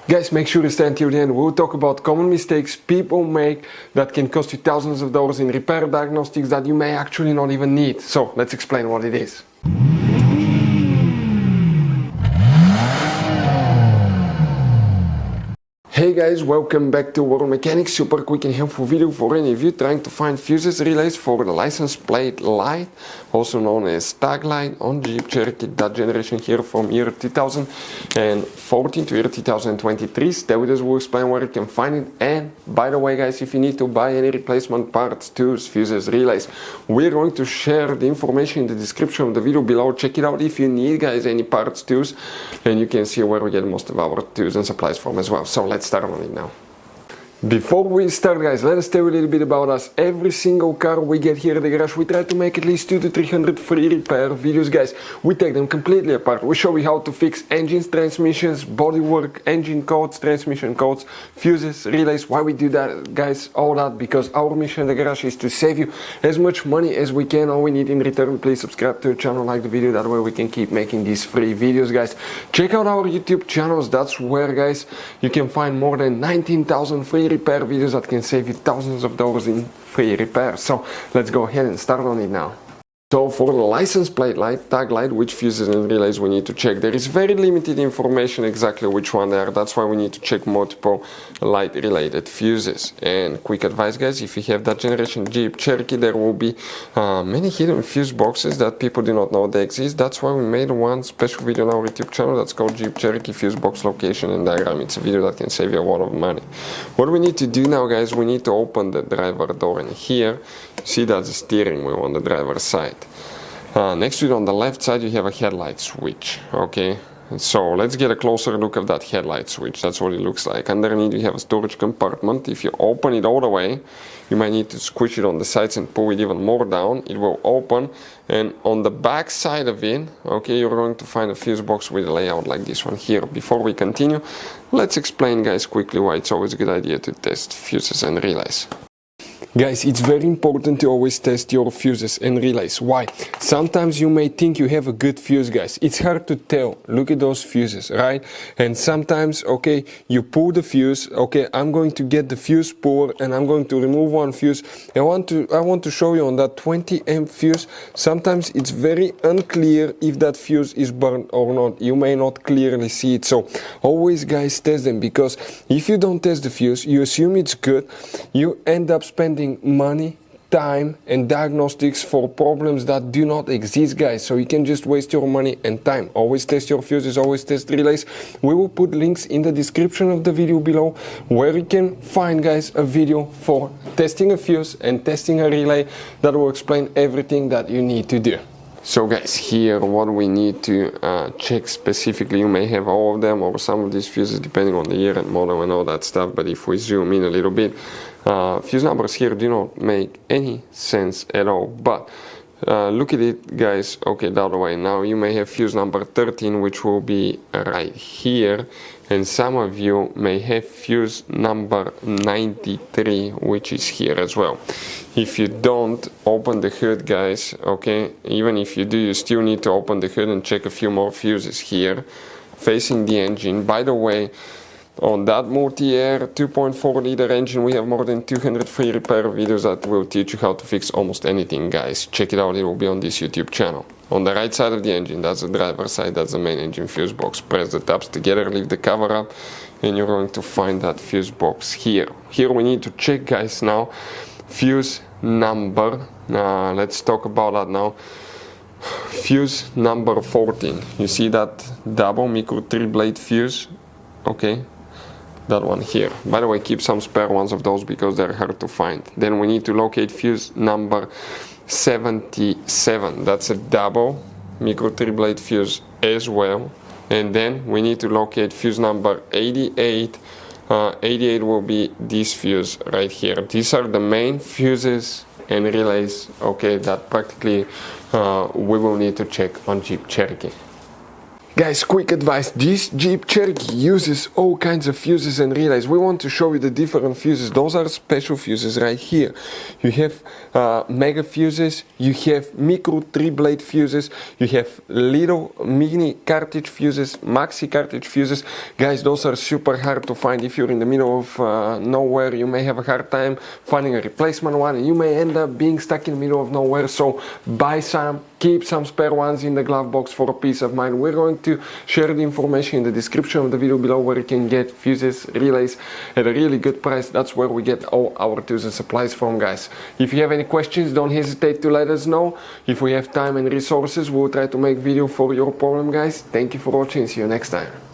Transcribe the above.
Guys, make sure to stay until the end. We'll talk about common mistakes people make that can cost you thousands of dollars in repair diagnostics that you may actually not even need. So let's explain what it is. Hey guys, welcome back to World Mechanics. Super quick and helpful video for any of you trying to find fuses relays for the license plate light, also known as tag light on Jeep Cherokee, that generation here from year 2014 to year 2023. Stay with us, we'll explain where you can find it. And by the way guys, if you need to buy any replacement parts, tools, fuses, relays, we're going to share the information in the description of the video below. Check it out if you need guys any parts, tools, and you can see where we get most of our tools and supplies from as well. So let's start on it now. Before we start guys, let us tell you a little bit about us. Every single car we get here at the garage, we try to make at least 200 to 300 free repair videos guys. We take them completely apart. We show you how to fix engines, transmissions, bodywork, engine codes, transmission codes, fuses, relays. Why we do that guys, all that because our mission at the garage is to save you as much money as we can. All we need in return, please subscribe to the channel, like the video, that way we can keep making these free videos guys. Check out our YouTube channels, that's where guys you can find more than 19,000 free repair videos that can save you thousands of dollars in free repair. So let's go ahead and start on it now. So for the license plate light, tag light, which fuses and relays we need to check. There is very limited information exactly which one they are. That's why we need to check multiple light related fuses. And quick advice guys, if you have that generation Jeep Cherokee, there will be many hidden fuse boxes that people do not know they exist. That's why we made one special video on our YouTube channel that's called Jeep Cherokee Fuse Box Location and Diagram. It's a video that can save you a lot of money. What we need to do now guys, we need to open the driver door, and here see that's the steering wheel on the driver's side. Next to it on the left side you have a headlight switch. Okay, so let's get a closer look at that headlight switch. That's what it looks like. Underneath you have a storage compartment. If you open it all the way, you might need to squish it on the sides and pull it even more down. It will open, and on the back side of it, okay, you're going to find a fuse box with a layout like this one here. Before we continue, let's explain guys quickly why it's always a good idea to test fuses and relays. Guys, it's very important to always test your fuses and relays. Why? Sometimes you may think you have a good fuse guys. It's hard to tell. Look at those fuses, right? And sometimes, okay, you pull the fuse. Okay, I'm going to get the fuse puller and I'm going to remove one fuse. I want to show you on that 20 amp fuse. Sometimes it's very unclear if that fuse is burned or not. You may not clearly see it. So always guys test them, because if you don't test the fuse, you assume it's good. You end up spending money, time and diagnostics for problems that do not exist guys. So you can just waste your money and time. Always test your fuses, always test relays. We will put links in the description of the video below where you can find guys a video for testing a fuse and testing a relay that will explain everything that you need to do. So guys, here what we need to check specifically, you may have all of them or some of these fuses depending on the year and model and all that stuff, but if we zoom in a little bit, fuse numbers here do not make any sense at all, but look at it guys, okay, the other way. Now you may have fuse number 13, which will be right here, and some of you may have fuse number 93, which is here as well. If you don't open the hood guys, okay, even if you do, you still need to open the hood and check a few more fuses here facing the engine. By the way, on that multi-air 2.4 liter engine we have more than 200 free repair videos that will teach you how to fix almost anything guys. Check it out, it will be on this YouTube channel. On the right side of the engine, that's the driver's side, that's the main engine fuse box. Press the tabs together, leave the cover up, and you're going to find that fuse box here. Here we need to check guys now fuse number. Let's talk about that now. Fuse number 14. You see that double micro 3-blade fuse? Okay, that one here. By the way, keep some spare ones of those because they're hard to find. Then we need to locate fuse number 77. That's a double micro 3-blade fuse as well. And then we need to locate fuse number 88. 88 will be this fuse right here. These are the main fuses and relays, okay, that practically we will need to check on Jeep Cherokee. Guys, quick advice, this Jeep Cherokee uses all kinds of fuses and relays. We want to show you the different fuses. Those are special fuses right here. You have mega fuses, you have micro 3-blade fuses, you have little mini cartridge fuses, maxi cartridge fuses. Guys, those are super hard to find. If you're in the middle of nowhere, you may have a hard time finding a replacement one, and you may end up being stuck in the middle of nowhere. So buy some, keep some spare ones in the glove box for a peace of mind. We're going to share the information in the description of the video below where you can get fuses, relays at a really good price. That's where we get all our tools and supplies from, guys. If you have any questions, don't hesitate to let us know. If we have time and resources, we'll try to make video for your problem, guys. Thank you for watching. See you next time.